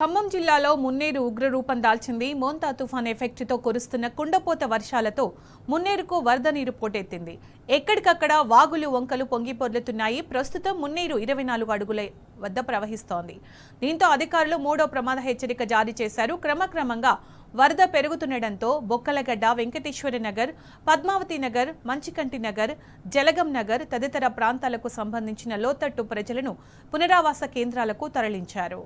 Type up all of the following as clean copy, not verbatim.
ఖమ్మం జిల్లాలో మున్నేరు ఉగ్రరూపం దాల్చింది. మోంతా తుఫాన్ ఎఫెక్ట్తో కురుస్తున్న కుండపోత వర్షాలతో మున్నేరుకు వరద నీరు పోటెత్తింది. ఎక్కడికక్కడ వాగులు వంకలు పొంగి పొర్లుతున్నాయి. ప్రస్తుతం మున్నేరు 24 అడుగుల వద్ద ప్రవహిస్తోంది. దీంతో అధికారులు 3వ ప్రమాద హెచ్చరిక జారీ చేశారు. క్రమక్రమంగా వరద పెరుగుతుండటంతో బొక్కలగడ్డ, వెంకటేశ్వర నగర్, పద్మావతి నగర్, మంచికంటి నగర్, జలగం నగర్ తదితర ప్రాంతాలకు సంబంధించిన లోతట్టు ప్రజలను పునరావాస కేంద్రాలకు తరలించారు.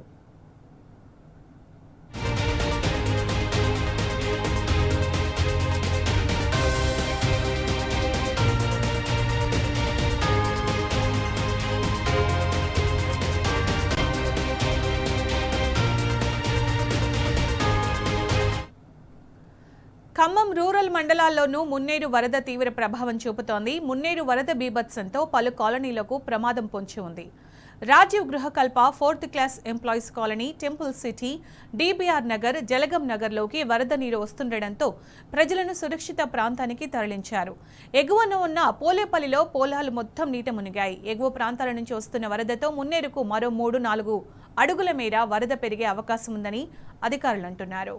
ఖమ్మం రూరల్ మండలాల్లోనూ మున్నేరు వరద తీవ్ర ప్రభావం చూపుతోంది. మున్నేరు వరద బీభత్సంతో పలు కాలనీలకు ప్రమాదం పొంచి ఉంది. Rajiv Gruhakalpa, 4th class employees colony, temple city, DBR Nagar, Jalagam నగర్లోకి వరద నీరు వస్తుండటంతో ప్రజలను సురక్షిత ప్రాంతానికి తరలించారు. ఎగువన ఉన్న పోలేపల్లిలో పొలాలు మొత్తం నీట మునిగాయి. ఎగువ ప్రాంతాల నుంచి వస్తున్న వరదతో మున్నేరుకు మరో 3-4 అడుగుల మేర వరద పెరిగే అవకాశం ఉందని అధికారులు అంటున్నారు.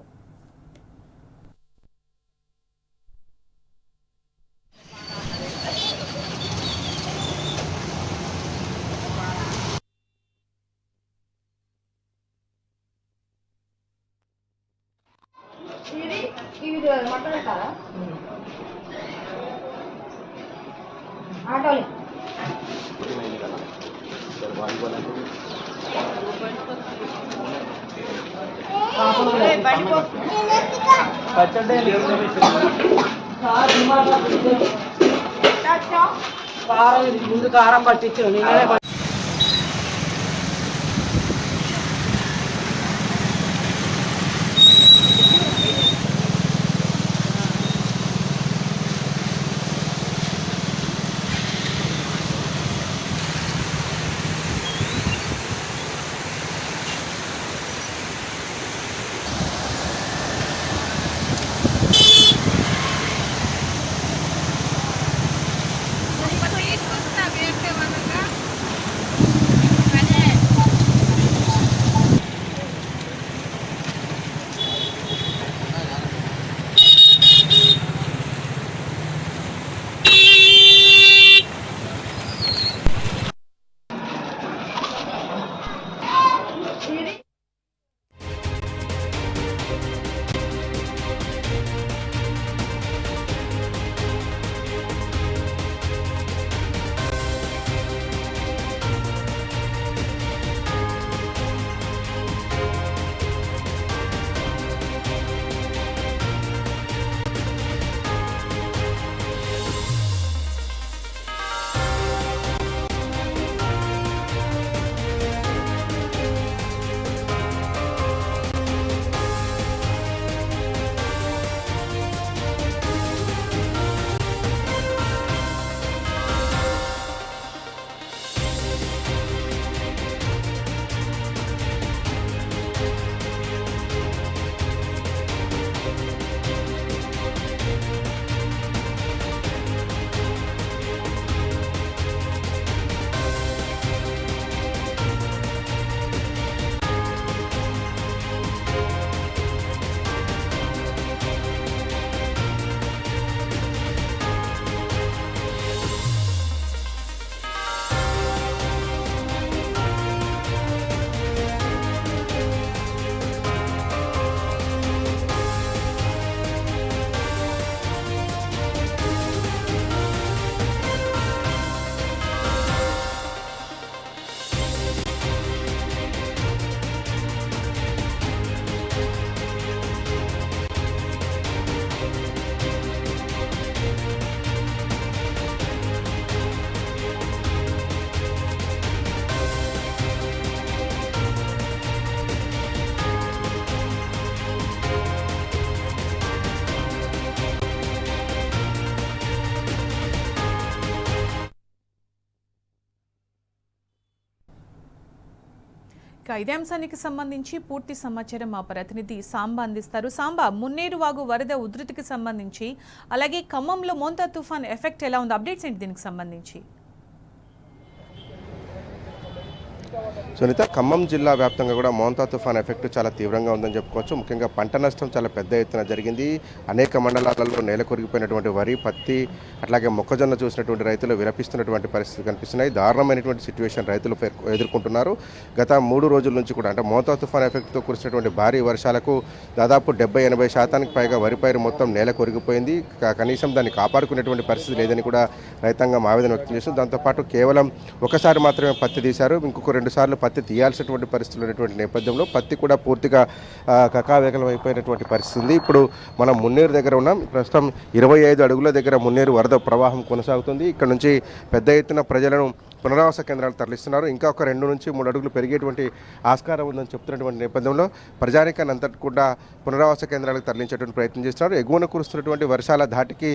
ఆటోలు ముందు కారం పట్టించు నిన్ననే ఇదే అంశానికి సంబంధించి పూర్తి సమాచారం మా ప్రతినిధి సాంబా అందిస్తారు. సాంబా, మున్నేరు వాగు వరద ఉధృతికి సంబంధించి అలాగే ఖమ్మంలో మోంతా తుఫాన్ ఎఫెక్ట్ ఎలా ఉంది, అప్డేట్స్ ఏంటి దీనికి సంబంధించి? సునీత, ఖమ్మం జిల్లా వ్యాప్తంగా కూడా మోంతా తుఫాన్ ఎఫెక్ట్ చాలా తీవ్రంగా ఉందని చెప్పుకోవచ్చు. ముఖ్యంగా పంట నష్టం చాలా పెద్ద ఎత్తున జరిగింది. అనేక మండలాలలో నేల కొరిగిపోయినటువంటి వరి, పత్తి, అట్లాగే మొక్కజొన్న చూసినటువంటి రైతులు విలపిస్తున్నటువంటి పరిస్థితులు కనిపిస్తున్నాయి. దారుణమైనటువంటి సిచ్యువేషన్ రైతులు ఎదుర్కొంటున్నారు. గత 3 రోజుల నుంచి కూడా అంటే మోంతా తుఫాన్ ఎఫెక్ట్తో కురిసినటువంటి భారీ వర్షాలకు దాదాపు 70-80% పైగా వరి పైరు మొత్తం నేల కొరిగిపోయింది. కనీసం దాన్ని కాపాడుకునేటువంటి పరిస్థితి లేదని కూడా రైతాంగం ఆవేదన వ్యక్తం చేస్తుంది. దాంతోపాటు కేవలం ఒకసారి మాత్రమే పత్తి తీశారు. ఇంకొక 2 సార్లు పత్తి తీయాల్సినటువంటి పరిస్థితులు ఉన్నటువంటి నేపథ్యంలో పత్తి కూడా పూర్తిగా కకావేకలం అయిపోయినటువంటి పరిస్థితి ఉంది. ఇప్పుడు మనం మున్నేరు దగ్గర ఉన్నాం. ప్రస్తుతం 25 అడుగుల దగ్గర మున్నేరు వరద ప్రవాహం కొనసాగుతుంది. ఇక్కడ నుంచి పెద్ద ఎత్తున ప్రజలను పునరావాస కేంద్రాలు తరలిస్తున్నారు. ఇంకా ఒక 2 నుంచి 3 అడుగులు పెరిగేటువంటి ఆస్కారం ఉందని చెప్తున్నటువంటి నేపథ్యంలో ప్రజానికాన్ని అంతటి కూడా పునరావాస కేంద్రాలకు తరలించేటువంటి ప్రయత్నం చేస్తున్నారు. ఎగువన కురుస్తున్నటువంటి వర్షాల ధాటికి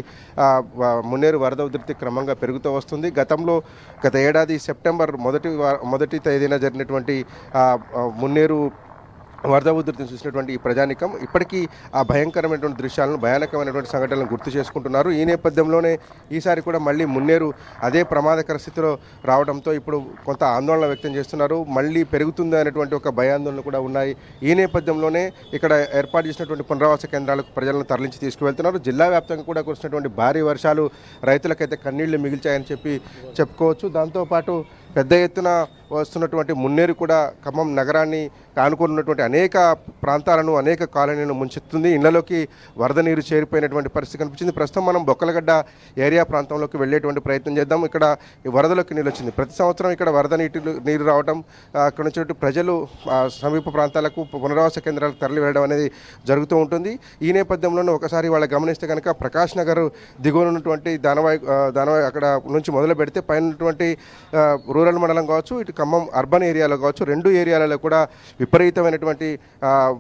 మున్నేరు వరద ఉధృతి క్రమంగా పెరుగుతూ వస్తుంది. గత ఏడాది సెప్టెంబర్ మొదటి తేదీన జరిగినటువంటి మున్నేరు వరద ఉధృతిని చూసినటువంటి ఈ ప్రజానికం ఇప్పటికీ ఆ భయంకరమైనటువంటి దృశ్యాలను, భయానకమైనటువంటి సంఘటనలను గుర్తు చేసుకుంటున్నారు. ఈ నేపథ్యంలోనే ఈసారి కూడా మళ్ళీ మున్నేరు అదే ప్రమాదకర స్థితిలో రావడంతో ఇప్పుడు కొంత ఆందోళన వ్యక్తం చేస్తున్నారు. మళ్ళీ పెరుగుతుంది అనేటువంటి ఒక భయాందోళనలు కూడా ఉన్నాయి. ఈ నేపథ్యంలోనే ఇక్కడ ఏర్పాటు చేసినటువంటి పునరావాస కేంద్రాలకు ప్రజలను తరలించి తీసుకువెళ్తున్నారు. జిల్లా వ్యాప్తంగా కూడా కురిసినటువంటి భారీ వర్షాలు రైతులకైతే కన్నీళ్లు మిగిల్చాయని చెప్పుకోవచ్చు. దాంతోపాటు పెద్ద ఎత్తున వస్తున్నటువంటి మున్నేరు కూడా ఖమ్మం నగరాన్ని కానుకున్నటువంటి అనేక ప్రాంతాలను, అనేక కాలనీలను ముంచెత్తుంది. ఇళ్లలోకి వరద నీరు చేరిపోయినటువంటి పరిస్థితి కనిపించింది. ప్రస్తుతం మనం బొక్కలగడ్డ ఏరియా ప్రాంతంలోకి వెళ్ళేటువంటి ప్రయత్నం చేద్దాం. ఇక్కడ ఈ వరదలోకి నీళ్ళు వచ్చింది. ప్రతి సంవత్సరం ఇక్కడ వరద నీరు రావడం, అక్కడ నుంచి ప్రజలు సమీప ప్రాంతాలకు పునరావాస కేంద్రాలకు తరలి వెళ్ళడం అనేది జరుగుతూ ఉంటుంది. ఈ నేపథ్యంలోనే ఒకసారి వాళ్ళు గమనిస్తే కనుక ప్రకాష్ నగర్ దిగువన ఉన్నటువంటి దానవాయి అక్కడ నుంచి మొదలు పెడితే పైన ఉన్నటువంటి రూరల్ మండలం కావచ్చు, ఇటు ఖమ్మం అర్బన్ ఏరియాలో కావచ్చు, 2 ఏరియాలలో కూడా విపరీతమైనటువంటి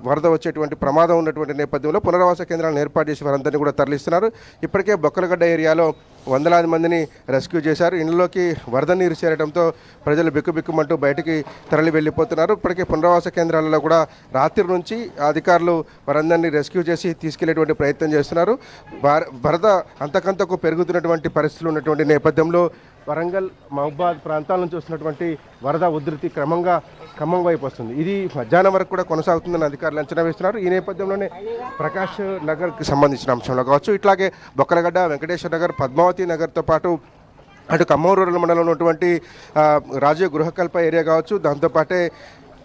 వరద వచ్చేటువంటి ప్రమాదం ఉన్నటువంటి నేపథ్యంలో పునరావాస కేంద్రాలను ఏర్పాటు చేసి వారందరినీ కూడా తరలిస్తున్నారు. ఇప్పటికే బొక్కలగడ్డ ఏరియాలో వందలాది మందిని రెస్క్యూ చేశారు. ఇళ్లలోకి వరద నీరు చేరడంతో ప్రజలు బిక్కుబిక్కుమంటూ బయటికి తరలి వెళ్ళిపోతున్నారు. ఇప్పటికే పునరావాస కేంద్రాలలో కూడా రాత్రి నుంచి అధికారులు వారందరినీ రెస్క్యూ చేసి తీసుకెళ్లేటువంటి ప్రయత్నం చేస్తున్నారు. వరద అంతకంతకు పెరుగుతున్నటువంటి పరిస్థితులు ఉన్నటువంటి నేపథ్యంలో వరంగల్, మహబూబాద్ ప్రాంతాల నుంచి వస్తున్నటువంటి వరద ఉధృతి క్రమంగా ఖమ్మం వైపు వస్తుంది. ఇది మధ్యాహ్నం వరకు కూడా కొనసాగుతుందని అధికారులు అంచనా వేస్తున్నారు. ఈ నేపథ్యంలోనే ప్రకాష్ నగర్కి సంబంధించిన అంశంలో కావచ్చు, ఇట్లాగే బొక్కలగడ్డ, వెంకటేశ్వర నగర్, పద్మావతి నగర్తో పాటు అటు ఖమ్మం రూరల్ మండలంలో ఉన్నటువంటి రాజీవ్ గృహకల్ప ఏరియా కావచ్చు, దాంతోపాటే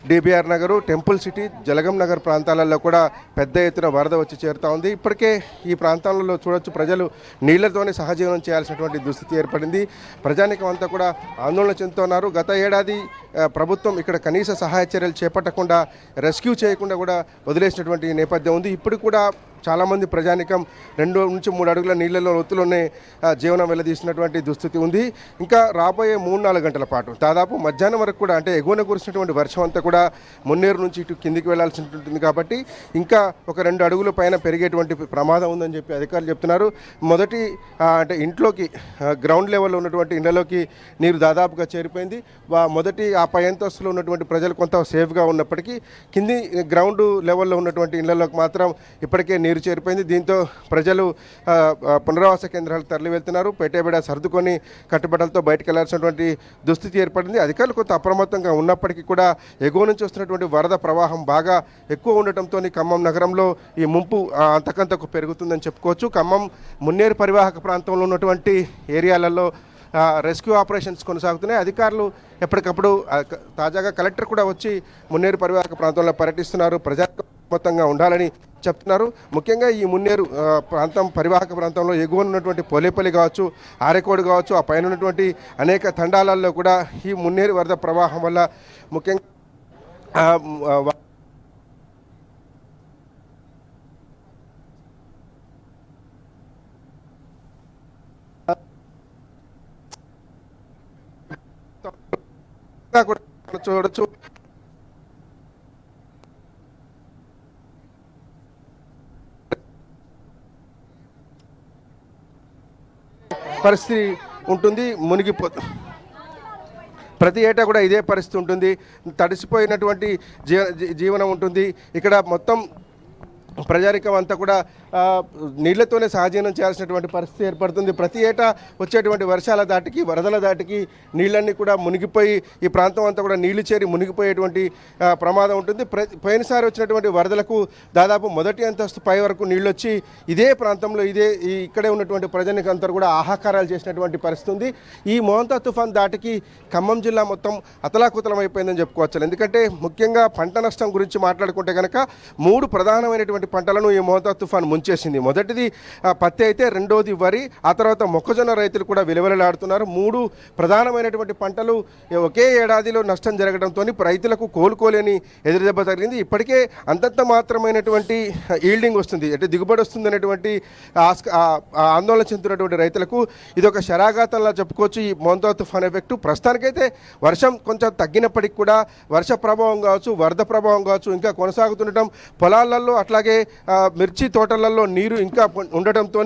DBR Nagar, temple city, Jalagam Nagar ప్రాంతాలలో కూడా పెద్ద ఎత్తున వరద వచ్చి చేరుతూ ఉంది. ఇప్పటికే ఈ ప్రాంతాలలో చూడొచ్చు ప్రజలు నీళ్లతోనే సహజీవనం చేయాల్సినటువంటి దుస్థితి ఏర్పడింది. ప్రజానికం అంతా కూడా ఆందోళన చెందుతున్నారు. గత ఏడాది ప్రభుత్వం ఇక్కడ కనీస సహాయ చర్యలు చేపట్టకుండా, రెస్క్యూ చేయకుండా కూడా వదిలేసినటువంటి నేపథ్యం ఉంది. ఇప్పుడు కూడా చాలామంది ప్రజానికం 2 నుంచి 3 అడుగుల నీళ్ళలో లోతులోనే జీవనం వెల్లదీసినటువంటి దుస్థితి ఉంది. ఇంకా రాబోయే 3-4 గంటల పాటు దాదాపు మధ్యాహ్నం వరకు కూడా అంటే ఎగువన కురిసినటువంటి వర్షం అంతా కూడా మున్నేరు నుంచి ఇటు కిందికి వెళ్లాల్సి ఉంటుంది. కాబట్టి ఇంకా ఒక 2 అడుగుల పైన పెరిగేటువంటి ప్రమాదం ఉందని చెప్పి అధికారులు చెప్తున్నారు. మొదటి అంటే ఇంట్లోకి గ్రౌండ్ లెవెల్లో ఉన్నటువంటి ఇళ్లలోకి నీరు దాదాపుగా చేరిపోయింది. మొదటి ఆ పై అంతస్తులో ఉన్నటువంటి ప్రజలు కొంత సేఫ్గా ఉన్నప్పటికీ కింది గ్రౌండ్ లెవెల్లో ఉన్నటువంటి ఇళ్లలోకి మాత్రం ఇప్పటికే నీరు చేరిపోయింది. దీంతో ప్రజలు పునరావాస కేంద్రాలకు తరలి వెళ్తున్నారు. పెట్టేబిడ సర్దుకొని కట్టుబట్టలతో బయటకు వెళ్లాల్సినటువంటి దుస్థితి ఏర్పడింది. అధికారులు కొంత అప్రమత్తంగా ఉన్నప్పటికీ కూడా ఎగువ నుంచి వస్తున్నటువంటి వరద ప్రవాహం బాగా ఎక్కువ ఉండటంతో ఖమ్మం నగరంలో ఈ ముంపు అంతకంతకు పెరుగుతుందని చెప్పుకోవచ్చు. ఖమ్మం మున్నేరు పరివాహక ప్రాంతంలో ఉన్నటువంటి ఏరియాలలో రెస్క్యూ ఆపరేషన్స్ కొనసాగుతున్నాయి. అధికారులు ఎప్పటికప్పుడు తాజాగా కలెక్టర్ కూడా వచ్చి మున్నేరు పరివాహక ప్రాంతంలో పర్యటిస్తున్నారు. మొత్తంగా ఉండాలని చెప్తున్నారు. ముఖ్యంగా ఈ మున్నేరు ప్రాంతం, పరివాహక ప్రాంతంలో ఎగువన ఉన్నటువంటి పోలేపల్లి కావచ్చు, ఆరెకోడు కావచ్చు, ఆ పైన ఉన్నటువంటి అనేక తండాలలో కూడా ఈ మున్నేరు వరద ప్రవాహం వల్ల ముఖ్యంగా చూడొచ్చు. పరిస్థితి ఉంటుంది. ప్రతి ఏటా కూడా ఇదే పరిస్థితి ఉంటుంది. తడిసిపోయినటువంటి జీవనం ఉంటుంది. ఇక్కడ మొత్తం ప్రజానికం అంతా కూడా నీళ్లతోనే సహజీవనం చేయాల్సినటువంటి పరిస్థితి ఏర్పడుతుంది. ప్రతి ఏటా వచ్చేటువంటి వర్షాల దాటికి వరదల దాటికి నీళ్ళన్నీ కూడా మునిగిపోయి ఈ ప్రాంతం అంతా కూడా నీళ్లు చేరి మునిగిపోయేటువంటి ప్రమాదం ఉంటుంది. పోయినసారి వచ్చినటువంటి వరదలకు దాదాపు మొదటి అంతస్తు పై వరకు నీళ్ళు వచ్చి ఇదే ప్రాంతంలో ఇక్కడే ఉన్నటువంటి ప్రజానికంతా కూడా ఆహాకారాలు చేసినటువంటి పరిస్థితి ఉంది. ఈ మోంతా తుఫాన్ దాటికి ఖమ్మం జిల్లా మొత్తం అతలాకుతలం అయిపోయిందని చెప్పుకోవచ్చు. ఎందుకంటే ముఖ్యంగా పంట నష్టం గురించి మాట్లాడుకుంటే కనుక 3 ప్రధానమైనటువంటి పంటలను ఈ మోంతా తుఫాన్ ముంచేసింది. మొదటిది పత్తి అయితే, రెండోది వరి, ఆ తర్వాత మొక్కజొన్న రైతులు కూడా విలువలాడుతున్నారు. 3 ప్రధానమైనటువంటి పంటలు ఒకే ఏడాదిలో నష్టం జరగడంతో రైతులకు కోలుకోలేని ఎదురుదెబ్బ జరిగింది. ఇప్పటికే అంతంత మాత్రమైనటువంటి ఈల్డింగ్ వస్తుంది, అంటే దిగుబడి వస్తుంది అనేటువంటి ఆందోళన చెందుతున్నటువంటి రైతులకు ఇది ఒక శరాఘాతంలా చెప్పుకోవచ్చు. ఈ మోంతా తుఫాన్ ఎఫెక్ట్ ప్రస్తుతానికైతే వర్షం కొంచెం తగ్గినప్పటికీ కూడా వర్ష ప్రభావం కావచ్చు, వరద ప్రభావం కావచ్చు ఇంకా కొనసాగుతుండటం, పొలాలలో అట్లాగే మిర్చి తోటలలో నీరు ఇంకా ఉండటంతో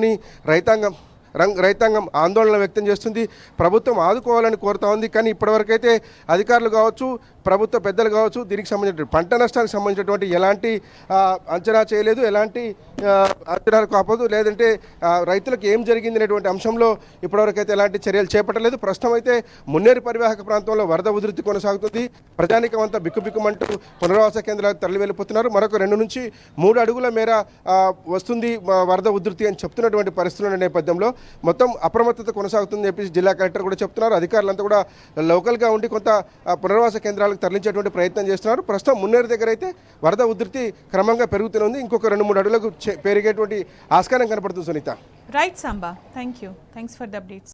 రైతాంగం ఆందోళన వ్యక్తం చేస్తుంది. ప్రభుత్వం ఆదుకోవాలని కోరుతా ఉంది. కానీ ఇప్పటివరకైతే అధికారులు కావచ్చు, ప్రభుత్వ పెద్దలు కావచ్చు దీనికి సంబంధించిన పంట నష్టానికి సంబంధించినటువంటి ఎలాంటి అంచనా చేయలేదు, ఎలాంటి అంచనాలు కాపదు, లేదంటే రైతులకు ఏం జరిగింది అనేటువంటి అంశంలో ఇప్పటివరకైతే ఎలాంటి చర్యలు చేపట్టలేదు. ప్రస్తుతం అయితే మున్నేరు పరివాహక ప్రాంతంలో వరద ఉధృతి కొనసాగుతుంది. ప్రజానికం అంతా బిక్కుబిక్కుమంటూ పునరావాస కేంద్రాలకు తరలి వెళ్ళిపోతున్నారు. మరొక 2 నుంచి 3 అడుగుల మేర వస్తుంది వరద ఉధృతి అని చెప్తున్నటువంటి పరిస్థితుల నేపథ్యంలో మొత్తం అప్రమత్తత కొనసాగుతుందని చెప్పేసి జిల్లా కలెక్టర్ కూడా చెప్తున్నారు. అధికారులంతా కూడా లోకల్గా ఉండి కొంత పునరావాస కేంద్రాలకు తరలించేటువంటి ప్రయత్నం చేస్తున్నారు. ప్రస్తుతం మున్నేరు దగ్గర అయితే వరద ఉధృతి క్రమంగా పెరుగుతూనే ఉంది. ఇంకొక 2-3 అడుగులకు పెరిగేటువంటి ఆస్కారం కనపడుతుంది. Sunitha. Right Samba, thanks for the updates.